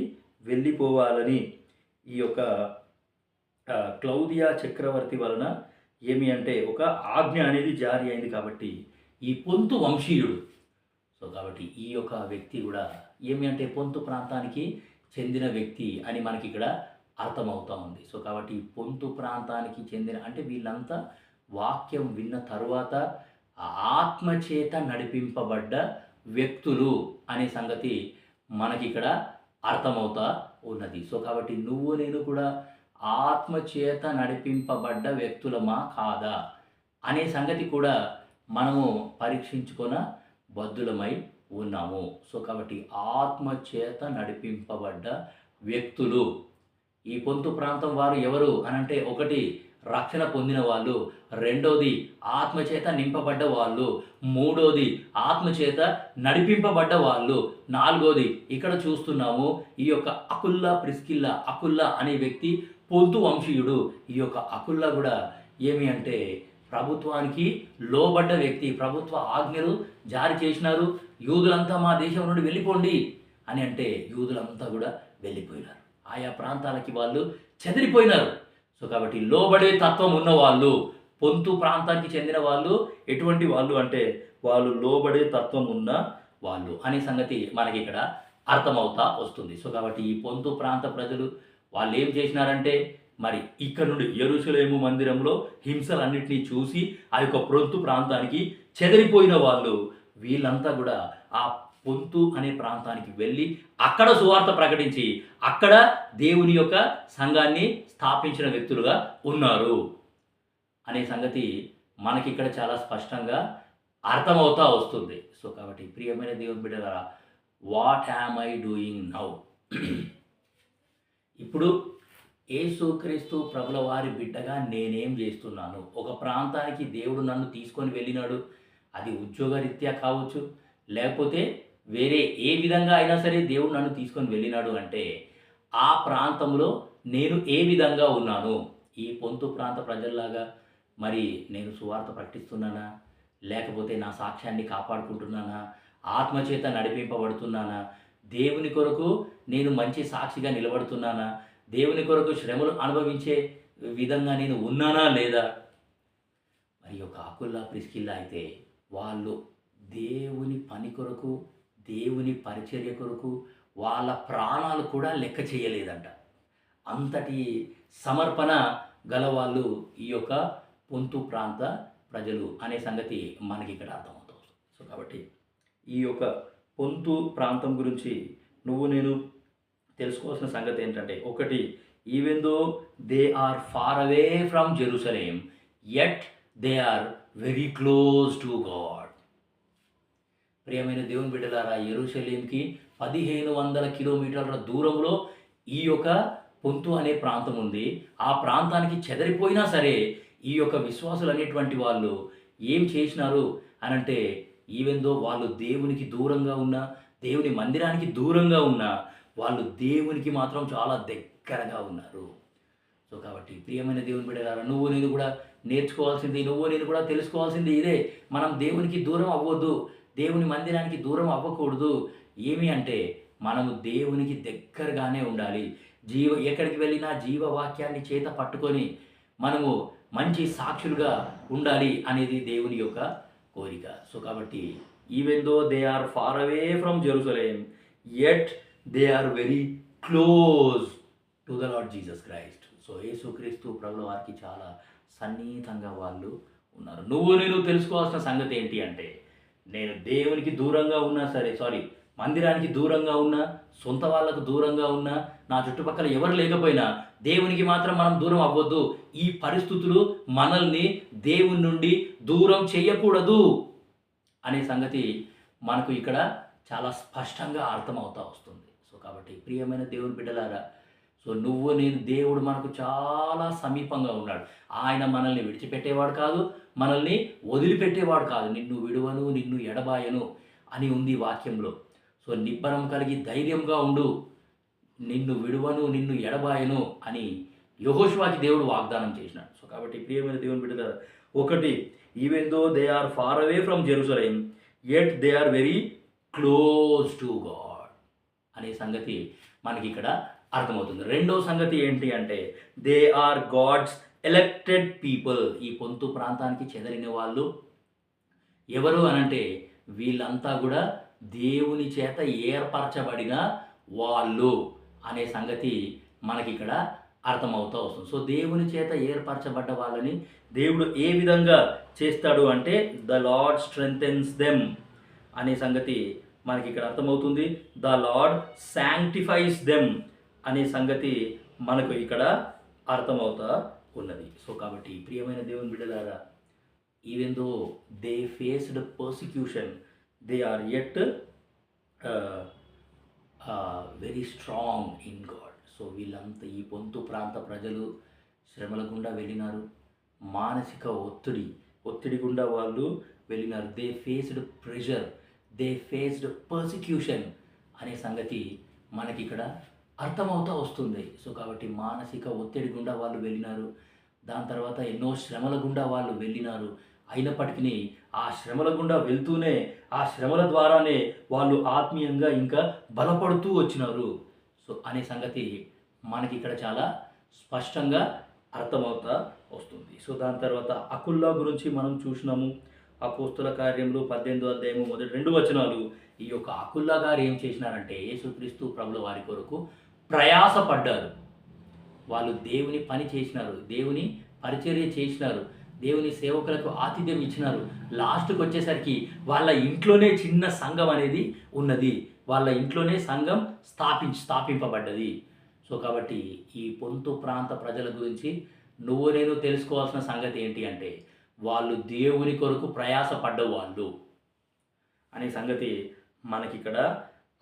వెళ్ళిపోవాలని ఈ యొక్క క్లౌదియా చక్రవర్తి వలన ఏమి అంటే ఒక ఆజ్ఞ అనేది జారీ అయింది. కాబట్టి ఈ పొంతు వంశీయుడు, సో కాబట్టి ఈ యొక్క వ్యక్తి కూడా ఏమి అంటే పొంతు ప్రాంతానికి చెందిన వ్యక్తి అని మనకి ఇక్కడ అర్థమవుతూ ఉంది. సో కాబట్టి ఈ పొంతు ప్రాంతానికి చెందిన అంటే వీళ్ళంతా వాక్యం విన్న తరువాత ఆత్మచేత నడిపింపబడ్డ వ్యక్తులు అనే సంగతి మనకి ఇక్కడ అర్థమవుతా ఉన్నది. సో కాబట్టి నువ్వు నేను కూడా ఆత్మచేత నడిపింపబడ్డ వ్యక్తులమా కాదా అనే సంగతి కూడా మనము పరీక్షించుకొన బద్దులమై ఉన్నాము. సో కాబట్టి ఆత్మచేత నడిపింపబడ్డ వ్యక్తులు ఈ పొంతు ప్రాంతం వారు ఎవరు అనంటే, ఒకటి రక్షణ పొందిన వాళ్ళు, రెండోది ఆత్మచేత నింపబడ్డ వాళ్ళు, మూడోది ఆత్మచేత నడిపింపబడ్డ వాళ్ళు, నాలుగోది ఇక్కడ చూస్తున్నాము ఈ యొక్క అకుల్లా అనే వ్యక్తి పొంతు వంశీయుడు. ఈ యొక్క అకుల్లా కూడా ఏమి అంటే ప్రభుత్వానికి లోబడ్డ వ్యక్తి, ప్రభుత్వ ఆజ్ఞలు జారీ చేసినారు, యూదులంతా మా దేశం నుండి వెళ్ళిపోండి అని అంటే యూదులంతా కూడా వెళ్ళిపోయినారు. ఆయా ప్రాంతాలకి వాళ్ళు చెదిరిపోయినారు. సో కాబట్టి లోబడే తత్వం ఉన్న వాళ్ళు, పొంతు ప్రాంతానికి చెందిన వాళ్ళు ఎటువంటి వాళ్ళు అంటే వాళ్ళు లోబడే తత్వం ఉన్న వాళ్ళు అనే సంగతి మనకి ఇక్కడ అర్థమవుతా వస్తుంది. సో కాబట్టి ఈ పొంతు ప్రాంత ప్రజలు వాళ్ళు ఏం చేసినారంటే మరి ఇక్కడ నుండి యెరూషలేము మందిరంలో హింసలన్నింటినీ చూసి ఆ యొక్క పొంతు ప్రాంతానికి చెదిరిపోయిన వాళ్ళు వీళ్ళంతా కూడా ఆ పొంతు అనే ప్రాంతానికి వెళ్ళి అక్కడ సువార్త ప్రకటించి అక్కడ దేవుని యొక్క సంఘాన్ని స్థాపించిన వ్యక్తులుగా ఉన్నారు అనే సంగతి మనకి ఇక్కడ చాలా స్పష్టంగా అర్థమవుతా వస్తుంది. సో కాబట్టి ప్రియమైన దేవుని బిడ్డలారా, what am I doing now? ఇప్పుడు యేసుక్రీస్తు ప్రభుల వారి బిడ్డగా నేనేం చేస్తున్నాను? ఒక ప్రాంతానికి దేవుడు నన్ను తీసుకొని వెళ్ళినాడు, అది ఉద్యోగరీత్యా కావచ్చు, లేకపోతే వేరే ఏ విధంగా అయినా సరే దేవుడు నన్ను తీసుకొని వెళ్ళినాడు అంటే ఆ ప్రాంతంలో నేను ఏ విధంగా ఉన్నాను? ఈ పొంతు ప్రాంత ప్రజల్లాగా మరి నేను సువార్త ప్రకటిస్తున్నానా, లేకపోతే నా సాక్ష్యాన్ని కాపాడుకుంటున్నానా, ఆత్మచేత నడిపింపబడుతున్నానా, దేవుని కొరకు నేను మంచి సాక్షిగా నిలబడుతున్నానా, దేవుని కొరకు శ్రమలు అనుభవించే విధంగా నేను ఉన్నానా లేదా? మరి ఒక ఆకుల్లా ప్రిస్కిల్లా అయితే వాళ్ళు దేవుని పని కొరకు, దేవుని పరిచర్య కొరకు వాళ్ళ ప్రాణాలు కూడా లెక్క చేయలేదంట. అంతటి సమర్పణ గలవాళ్ళు ఈ యొక్క పొంతు ప్రాంత ప్రజలు అనే సంగతి మనకి ఇక్కడ అర్థమవుతుంది. సో కాబట్టి ఈ యొక్క పొంతు ప్రాంతం గురించి నువ్వు నేను తెలుసుకోవాల్సిన సంగతి ఏంటంటే, ఒకటి, even though they are far away from Jerusalem yet they are very close to God. ప్రియమైన దేవుని బిడ్డలారా, యెరూషలేంకి 1500 కిలోమీటర్ల దూరంలో ఈ యొక్క పొంతు అనే ప్రాంతం ఉంది. ఆ ప్రాంతానికి చెదరిపోయినా సరే ఈ యొక్క విశ్వాసులు అనేటువంటి వాళ్ళు ఏం చేసినారు అనంటే, ఈవెన్ దో వాళ్ళు దేవునికి దూరంగా ఉన్నా, దేవుని మందిరానికి దూరంగా ఉన్నా, వాళ్ళు దేవునికి మాత్రం చాలా దగ్గరగా ఉన్నారు. సో కాబట్టి ప్రియమైన దేవుని బిడ్డలారా, నువ్వు నేను కూడా నేర్చుకోవాల్సింది, నువ్వు నేను కూడా తెలుసుకోవాల్సింది ఇదే. మనం దేవునికి దూరం అవ్వద్దు, దేవుని మందిరానికి దూరం అవ్వకూడదు. ఏమి అంటే మనము దేవునికి దగ్గరగానే ఉండాలి. ఎక్కడికి వెళ్ళినా జీవవాక్యాన్ని చేత పట్టుకొని మనము మంచి సాక్షులుగా ఉండాలి అనేది దేవుని యొక్క కోరిక. సో కాబట్టి even though they are far away from Jerusalem yet they are very close to the Lord Jesus Christ. So యేసుక్రీస్తు ప్రభుల వారికి చాలా సన్నిహితంగా వాళ్ళు ఉన్నారు. నువ్వు నేను తెలుసుకోవాల్సిన సంగతి ఏంటి అంటే, నేను దేవునికి దూరంగా ఉన్నా సరే, మందిరానికి దూరంగా ఉన్నా, సొంత వాళ్ళకు దూరంగా ఉన్నా, నా చుట్టుపక్కల ఎవరు లేకపోయినా దేవునికి మాత్రం మనం దూరం అవ్వద్దు. ఈ పరిస్థితులు మనల్ని దేవుని నుండి దూరం చేయకూడదు అనే సంగతి మనకు ఇక్కడ చాలా స్పష్టంగా అర్థమవుతా వస్తుంది. సో కాబట్టి ప్రియమైన దేవుని బిడ్డలారా, సో నువ్వు నేను, దేవుడు మనకు చాలా సమీపంగా ఉన్నాడు. ఆయన మనల్ని విడిచిపెట్టేవాడు కాదు, మనల్ని వదిలిపెట్టేవాడు కాదు. నిన్ను విడువను, నిన్ను ఎడబాయను అని ఉంది వాక్యంలో. సో నిబ్బరం కలిగి ధైర్యంగా ఉండు, నిన్ను విడువను, నిన్ను ఎడబాయను అని యెహోషువకి దేవుడు వాగ్దానం చేసినాడు. సో కాబట్టి ప్రియమైన దేవుని బిడ్డలారా, ఒకటి, even though they are far away from Jerusalem yet they are very close to God అనే సంగతి మనకి ఇక్కడ అర్థమవుతుంది. రెండో సంగతి ఏంటి అంటే, they are God's elected people. ఈ పొంతు ప్రాంతానికి చెదరిన వాళ్ళు ఎవరు అనంటే, వీళ్ళంతా కూడా దేవుని చేత ఏర్పరచబడిన వాళ్ళు అనే సంగతి మనకి ఇక్కడ అర్థమవుతూ వస్తుంది. సో దేవుని చేత ఏర్పరచబడ్డ వాళ్ళని దేవుడు ఏ విధంగా చేస్తాడు అంటే, ద లార్డ్ స్ట్రెంథెన్స్ దెమ్ అనే సంగతి మనకి ఇక్కడ అర్థమవుతుంది. ద లార్డ్ శాంక్టిఫైస్ దెమ్ అనే సంగతి మనకు ఇక్కడ అర్థమవుతా ఉన్నది. సో కాబట్టి ప్రియమైన దేవుని బిడ్డలారా, even though they faced persecution, they are yet very strong in God. So వీళ్ళంతా, ఈ పొంతు ప్రాంత ప్రజలు శ్రమల గుండా వెళ్ళినారు, మానసిక ఒత్తిడి గుండా వాళ్ళు వెళ్ళినారు. They faced pressure, they faced persecution అనే సంగతి మనకి ఇక్కడ అర్థమవుతూ వస్తుంది. సో కాబట్టి మానసిక ఒత్తిడి గుండా వాళ్ళు వెళ్ళినారు, దాని తర్వాత ఎన్నో శ్రమల గుండా వాళ్ళు వెళ్ళినారు. అయినప్పటికీ ఆ శ్రమల గుండా వెళ్తూనే ఆ శ్రమల ద్వారానే వాళ్ళు ఆత్మీయంగా ఇంకా బలపడుతూ వచ్చినారు. సో అనే సంగతి మనకి ఇక్కడ చాలా స్పష్టంగా అర్థమవుతా వస్తుంది. సో దాని తర్వాత అకుల్లా గురించి మనం చూసినాము. అపోస్తుల కార్యములు 18వ అధ్యాయము మొదటి 2 వచనాలు. ఈ యొక్క అకుల్లా గారు ఏం చేసినారంటే యేసుక్రీస్తు ప్రభుల వారి కొరకు ప్రయాసపడ్డారు. వాళ్ళు దేవుని పని చేసినారు, దేవుని పరిచర్య చేసినారు, దేవుని సేవకులకు ఆతిథ్యం ఇచ్చినారు. లాస్ట్కి వచ్చేసరికి వాళ్ళ ఇంట్లోనే చిన్న సంఘం అనేది ఉన్నది. వాళ్ళ ఇంట్లోనే సంఘం స్థాపింపబడ్డది. సో కాబట్టి ఈ పొంతు ప్రాంత ప్రజల గురించి నువ్వు నేను తెలుసుకోవాల్సిన సంగతి ఏంటి అంటే వాళ్ళు దేవుని కొరకు ప్రయాసపడ్డవాళ్ళు అనే సంగతి మనకిక్కడ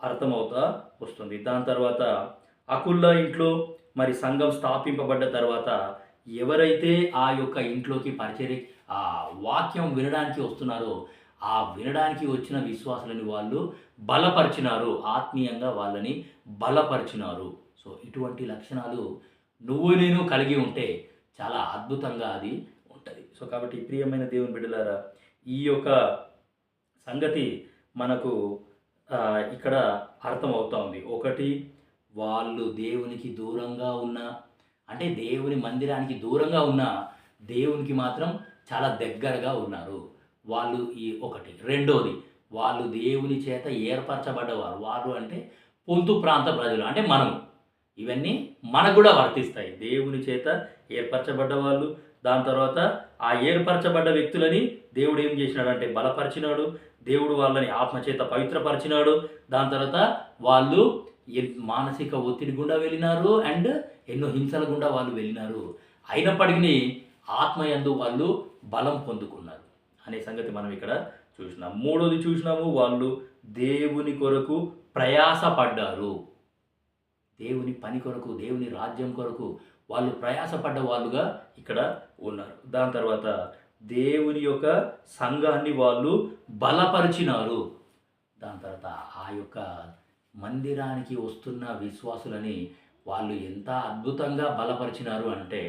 అర్థమవుతా వస్తుంది. దాని తర్వాత అకుల్లా ఇంట్లో మరి సంఘం స్థాపింపబడ్డ తర్వాత ఎవరైతే ఆ యొక్క ఇంట్లోకి పరిచర్య ఆ వాక్యం వినడానికి వస్తున్నారో ఆ వినడానికి వచ్చిన విశ్వాసులని వాళ్ళు బలపరిచినారు, ఆత్మీయంగా వాళ్ళని బలపరిచినారు. సో ఇటువంటి లక్షణాలు నువ్వు నేను కలిగి ఉంటే చాలా అద్భుతంగా అది ఉంటుంది. సో కాబట్టి ప్రియమైన దేవుని బిడ్డలారా, ఈ యొక్క సంగతి మనకు ఇక్కడ అర్థమవుతా ఉంది. ఒకటి, వాళ్ళు దేవునికి దూరంగా ఉన్న అంటే దేవుని మందిరానికి దూరంగా ఉన్న దేవునికి మాత్రం చాలా దగ్గరగా ఉన్నారు వాళ్ళు. ఈ ఒకటి. రెండోది, వాళ్ళు దేవుని చేత ఏర్పరచబడ్డవారు. వారు అంటే పొంతు ప్రాంత ప్రజలు అంటే మనం. ఇవన్నీ మనకు కూడా వర్తిస్తాయి. దేవుని చేత ఏర్పరచబడ్డ వాళ్ళు. దాని తర్వాత ఆ ఏర్పరచబడ్డ వ్యక్తులని దేవుడు ఏం చేసినాడు అంటే బలపరిచినాడు. దేవుడు వాళ్ళని ఆత్మచేత పవిత్రపరిచినాడు. దాని తర్వాత వాళ్ళు మానసిక ఒత్తిడి గుండా వెళ్ళినారు అండ్ ఎన్నో హింసల గుండా వాళ్ళు వెళ్ళినారు. అయినప్పటికీ ఆత్మయందు వాళ్ళు బలం పొందుకున్నారు అనే సంగతి మనం ఇక్కడ చూసినాం. మూడోది చూసినాము, వాళ్ళు దేవుని కొరకు ప్రయాసపడ్డారు. దేవుని పని కొరకు, దేవుని రాజ్యం కొరకు వాళ్ళు ప్రయాసపడ్డ వాళ్ళుగా ఇక్కడ ఉన్నారు. దాని తర్వాత దేవుని యొక్క సంఘాన్ని వాళ్ళు బలపరిచినారు. దాని తర్వాత ఆ యొక్క మందిరానికి వస్తున్న విశ్వాసులని వాళ్ళు ఎంత అద్భుతంగా బలపరిచినారు అంటే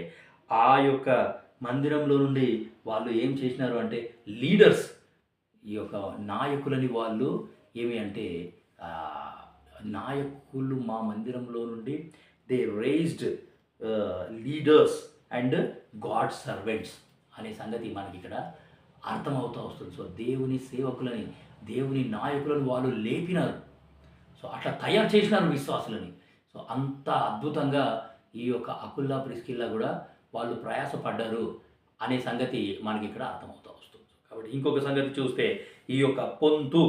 ఆ యొక్క మందిరంలో నుండి వాళ్ళు ఏం చేసినారు అంటే లీడర్స్, ఈ యొక్క నాయకులని వాళ్ళు ఏమి అంటే నాయకులు మా మందిరంలో నుండి they raised leaders and God servants అనే సంగతి మనకి ఇక్కడ అర్థమవుతూ వస్తుంది. సో దేవుని సేవకులని, దేవుని నాయకులను వాళ్ళు లేపినారు. సో అట్లా తయారు చేసినారు విశ్వాసులని. సో అంత అద్భుతంగా ఈ యొక్క అకుల్లా ప్రిస్కిల్లా కూడా వాళ్ళు ప్రయాసపడ్డారు అనే సంగతి మనకి ఇక్కడ అర్థమవుతూ వస్తుంది. కాబట్టి ఇంకొక సంగతి చూస్తే ఈ యొక్క పొంతు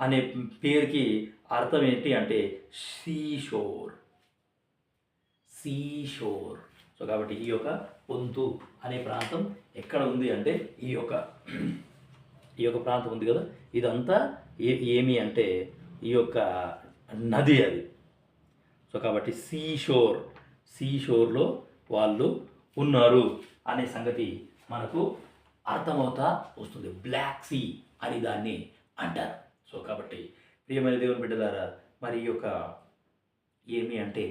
అనే పేరుకి అర్థం ఏంటి అంటే సీషోర్. సో కాబట్టి ఈ యొక్క పొంతు అనే ప్రాంతం ఎక్కడ ఉంది అంటే ఈ యొక్క ప్రాంతం ఉంది కదా, ఇదంతా ఏమి అంటే ఈ యొక్క నది అది. సో కాబట్టి సీషోర్లో వాళ్ళు ఉన్నారు అనే సంగతి మనకు అర్థమవుతా వస్తుంది. బ్లాక్ సీ అని దాన్ని అంటారు. సో కాబట్టి ప్రియమైన దేవుని బిడ్డలారా, మరి ఈ యొక్క ఏమి అంటే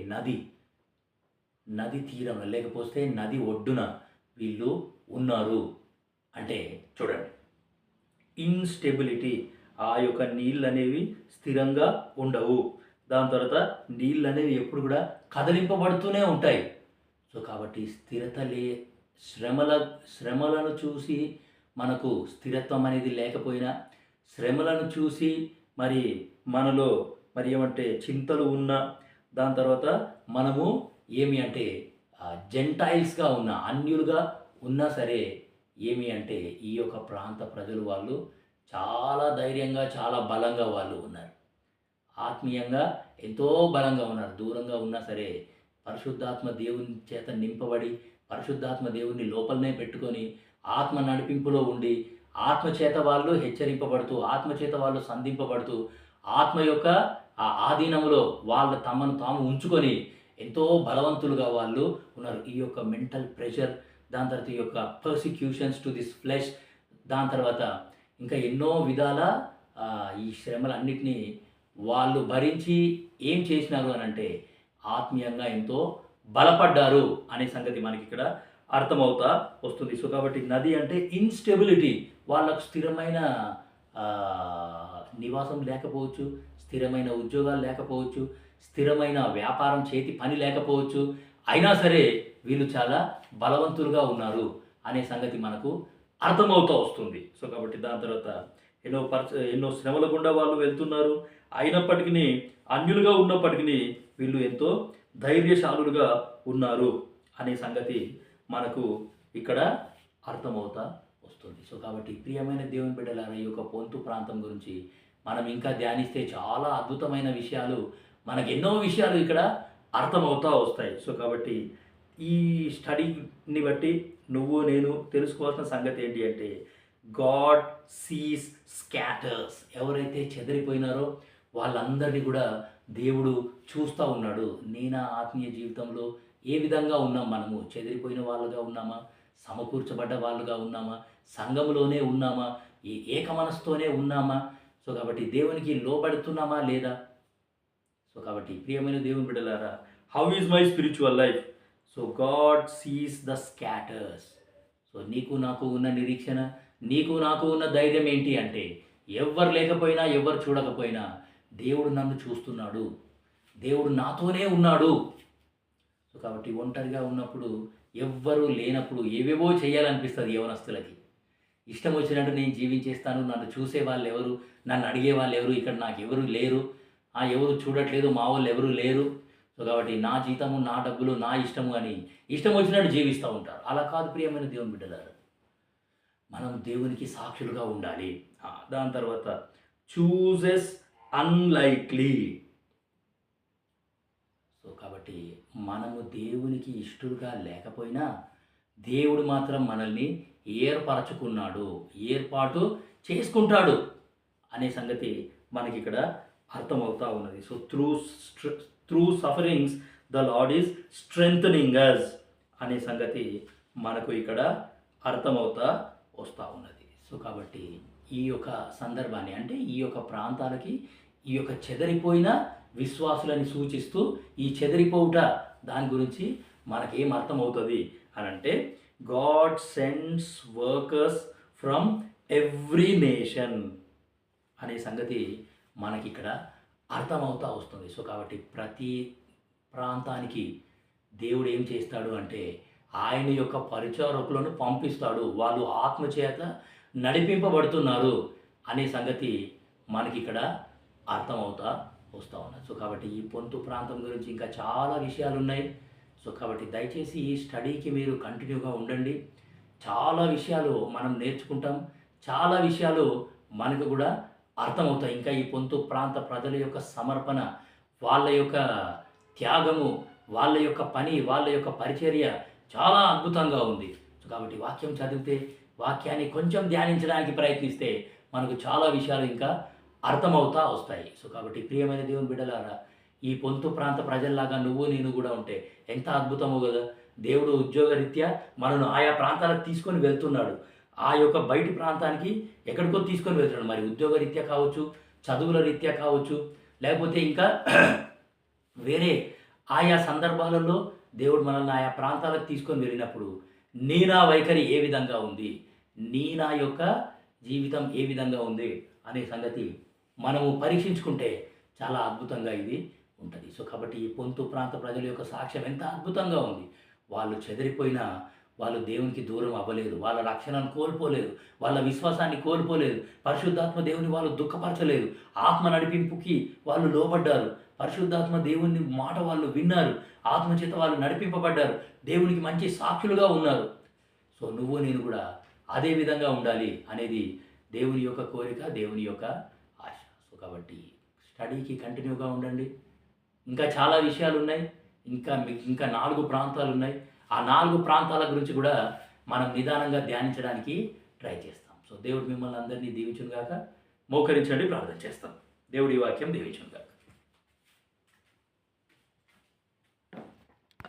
నది తీరం లేకపోతే నది ఒడ్డున వీళ్ళు ఉన్నారు అంటే చూడండి, ఇన్స్టెబిలిటీ, ఆ యొక్క నీళ్ళు అనేవి స్థిరంగా ఉండవు. దాని తర్వాత నీళ్ళు అనేవి ఎప్పుడు కూడా కదిలింపబడుతూనే ఉంటాయి. సో కాబట్టి శ్రమలను చూసి మనకు స్థిరత్వం అనేది లేకపోయినా, శ్రమలను చూసి మరి మనలో మరి ఏమంటే చింతలు ఉన్నా, దాని తర్వాత మనము ఏమి అంటే జెంటైల్స్గా ఉన్న అన్యులుగా ఉన్నా సరే ఏమి అంటే ఈ యొక్క ప్రాంత ప్రజలు వాళ్ళు చాలా ధైర్యంగా, చాలా బలంగా వాళ్ళు ఉన్నారు. ఆత్మీయంగా ఎంతో బలంగా ఉన్నారు. దూరంగా ఉన్నా సరే పరిశుద్ధాత్మ దేవుని చేత నింపబడి, పరిశుద్ధాత్మ దేవుని లోపలనే పెట్టుకొని, ఆత్మ నడిపింపులో ఉండి, ఆత్మచేత వాళ్ళు హెచ్చరింపబడుతూ, ఆత్మచేత వాళ్ళు సంధింపబడుతూ, ఆత్మ యొక్క ఆ ఆధీనంలో వాళ్ళ తమను తాము ఉంచుకొని ఎంతో బలవంతులుగా వాళ్ళు ఉన్నారు. ఈ యొక్క మెంటల్ ప్రెషర్, దాని తర్వాత ఈ యొక్క పర్సిక్యూషన్స్ టు దిస్ ఫ్లెష్, దాని తర్వాత ఇంకా ఎన్నో విధాల ఈ శ్రమలన్నిటినీ వాళ్ళు భరించి ఏం చేసినారు అని అంటే ఆత్మీయంగా ఎంతో బలపడ్డారు అనే సంగతి మనకి ఇక్కడ అర్థమవుతా వస్తుంది. సో కాబట్టి నది అంటే ఇన్‌స్టెబిలిటీ. వాళ్ళకు స్థిరమైన నివాసం లేకపోవచ్చు, స్థిరమైన ఉద్యోగాలు లేకపోవచ్చు, స్థిరమైన వ్యాపారం చేతి పని లేకపోవచ్చు. అయినా సరే వీళ్ళు చాలా బలవంతులుగా ఉన్నారు అనే సంగతి మనకు అర్థమవుతూ వస్తుంది. సో కాబట్టి దాని తర్వాత ఎన్నో శ్రమల గుండా వాళ్ళు వెళ్తున్నారు. అయినప్పటికీ అన్యులుగా ఉన్నప్పటికీ వీళ్ళు ఎంతో ధైర్యశాలులుగా ఉన్నారు అనే సంగతి మనకు ఇక్కడ అర్థమవుతా వస్తుంది. సో కాబట్టి ప్రియమైన దేవుని బిడ్డలారా, ఈ యొక్క పొంతు ప్రాంతం గురించి మనం ఇంకా ధ్యానిస్తే చాలా అద్భుతమైన విషయాలు, మనకు ఎన్నో విషయాలు ఇక్కడ అర్థమవుతా వస్తాయి. సో కాబట్టి ఈ స్టడీని బట్టి నువ్వు నేను తెలుసుకోవాల్సిన సంగతి ఏంటి అంటే, గాడ్ సీస్ స్కాటర్స్. ఎవరైతే చెదిరిపోయినారో వాళ్ళందరినీ కూడా దేవుడు చూస్తూ ఉన్నాడు. నా ఆత్మీయ జీవితంలో ఏ విధంగా ఉన్నాం? మనము చెదిరిపోయిన వాళ్ళుగా ఉన్నామా? సమకూర్చబడ్డ వాళ్ళుగా ఉన్నామా? సంఘములోనే ఉన్నామా? ఏక మనసుతోనే ఉన్నామా? సో కాబట్టి దేవునికి లోబడుతున్నామా లేదా? సో కాబట్టి ప్రియమైన దేవుని బిడ్డలారా, how is my spiritual life? So God sees the scatters. So నీకు నాకు ఉన్న నిరీక్షణ, నీకు నాకు ఉన్న ధైర్యం ఏంటి అంటే, ఎవ్వరు లేకపోయినా ఎవ్వరు చూడకపోయినా దేవుడు నన్ను చూస్తున్నాడు, దేవుడు నాతోనే ఉన్నాడు. సో కాబట్టి ఒంటరిగా ఉన్నప్పుడు, ఎవ్వరూ లేనప్పుడు ఏవేవో చేయాలనిపిస్తుంది యవనస్తులకి. ఇష్టం వచ్చినట్టు నేను జీవించేస్తాను, నన్ను చూసే వాళ్ళు ఎవరు, నన్ను అడిగే వాళ్ళు ఎవరు, ఇక్కడ నాకు ఎవరు లేరు, ఎవరు చూడట్లేదు, మా వాళ్ళు ఎవరు లేరు. సో కాబట్టి నా జీతము, నా డబ్బులు, నా ఇష్టము అని ఇష్టం వచ్చినట్టు జీవిస్తూ ఉంటారు. అలా కాదు ప్రియమైన దేవుని బిడ్డలారా, మనం దేవునికి సాక్షులుగా ఉండాలి. దాని తర్వాత చూజెస్ అన్లైక్లీ. సో కాబట్టి మనము దేవునికి ఇష్టలుగా లేకపోయినా దేవుడు మాత్రం మనల్ని ఏర్పరచుకున్నాడు, ఏర్పాటు చేసుకుంటాడు అనే సంగతి మనకి ఇక్కడ అర్థమవుతా ఉన్నది. So through sufferings the Lord is strengthening us అనే సంగతి మనకు ఇక్కడ అర్థమవుతా వస్తూ ఉన్నది. సో కాబట్టి ఈ యొక్క సందర్భాన్ని, అంటే ఈ యొక్క ప్రాంతాలకి ఈ యొక్క చెదరిపోయిన విశ్వాసులని సూచిస్తూ, ఈ చెదరిపోవుట దాని గురించి మనకేం అర్థమవుతుంది అని అంటే, God sends workers from every nation అనే సంగతి మనకి ఇక్కడ అర్థమవుతా వస్తుంది. సో కాబట్టి ప్రతి ప్రాంతానికి దేవుడు ఏం చేస్తాడు అంటే, ఆయన యొక్క పరిచారకులను పంపిస్తాడు, వాళ్ళు ఆత్మచేత నడిపింపబడుతున్నారు అనే సంగతి మనకి ఇక్కడ అర్థమవుతా వస్తూ ఉన్నది. సో కాబట్టి ఈ పొంతు ప్రాంతం గురించి ఇంకా చాలా విషయాలు ఉన్నాయి. సో కాబట్టి దయచేసి ఈ స్టడీకి మీరు కంటిన్యూగా ఉండండి. చాలా విషయాలు మనం నేర్చుకుంటాం, చాలా విషయాలు మనకు కూడా అర్థమవుతాయి. ఇంకా ఈ పొంతు ప్రాంత ప్రజల యొక్క సమర్పణ, వాళ్ళ యొక్క త్యాగము, వాళ్ళ యొక్క పని, వాళ్ళ యొక్క పరిచర్య చాలా అద్భుతంగా ఉంది. సో కాబట్టి వాక్యం చదివితే, వాక్యాన్ని కొంచెం ధ్యానించడానికి ప్రయత్నిస్తే మనకు చాలా విషయాలు ఇంకా అర్థమవుతా వస్తాయి. సో కాబట్టి ప్రియమైన దేవుని బిడ్డలారా, ఈ పొంతు ప్రాంత ప్రజల్లాగా నువ్వు నేను కూడా ఉంటే ఎంత అద్భుతమో కదా. దేవుడు ఉద్యోగరీత్యా మనను ఆయా ప్రాంతాలకు తీసుకొని వెళ్తున్నాడు. ఆ యొక్క బయటి ప్రాంతానికి ఎక్కడికో తీసుకొని వెళ్తున్నాడు. మరి ఉద్యోగరీత్యా కావచ్చు, చదువుల రీత్యా కావచ్చు, లేకపోతే ఇంకా వేరే ఆయా సందర్భాలలో దేవుడు మనల్ని ఆయా ప్రాంతాలకు తీసుకొని వెళ్ళినప్పుడు నా వైఖరి ఏ విధంగా ఉంది, నా యొక్క జీవితం ఏ విధంగా ఉంది అనే సంగతి మనము పరీక్షించుకుంటే చాలా అద్భుతంగా ఇది ఉంటుంది. సో కాబట్టి ఈ పొంతు ప్రాంత ప్రజల యొక్క సాక్ష్యం ఎంత అద్భుతంగా ఉంది. వాళ్ళు చెదిరిపోయినా వాళ్ళు దేవునికి దూరం అవ్వలేదు, వాళ్ళ రక్షణను కోల్పోలేదు, వాళ్ళ విశ్వాసాన్ని కోల్పోలేదు, పరిశుద్ధాత్మ దేవుని వాళ్ళు దుఃఖపరచలేదు, ఆత్మ నడిపింపుకి వాళ్ళు లోబడ్డారు, పరిశుద్ధాత్మ దేవుని మాట వాళ్ళు విన్నారు, ఆత్మచేత వాళ్ళు నడిపింపబడ్డారు, దేవునికి మంచి సాక్షులుగా ఉన్నారు. సో నువ్వు నేను కూడా అదే విధంగా ఉండాలి అనేది దేవుని యొక్క కోరిక, దేవుని యొక్క ఆశ. సో కాబట్టి స్టడీకి కంటిన్యూగా ఉండండి. ఇంకా చాలా విషయాలు ఉన్నాయి, ఇంకా 4 ప్రాంతాలు ఉన్నాయి. ఆ 4 ప్రాంతాల గురించి కూడా మనం నిదానంగా ధ్యానించడానికి ట్రై చేస్తాం. సో దేవుడు మిమ్మల్ని అందరినీ దీవించును గాక. మోకరించండి, ప్రార్థన చేస్తాం. దేవుడి వాక్యం దీవించును గాక.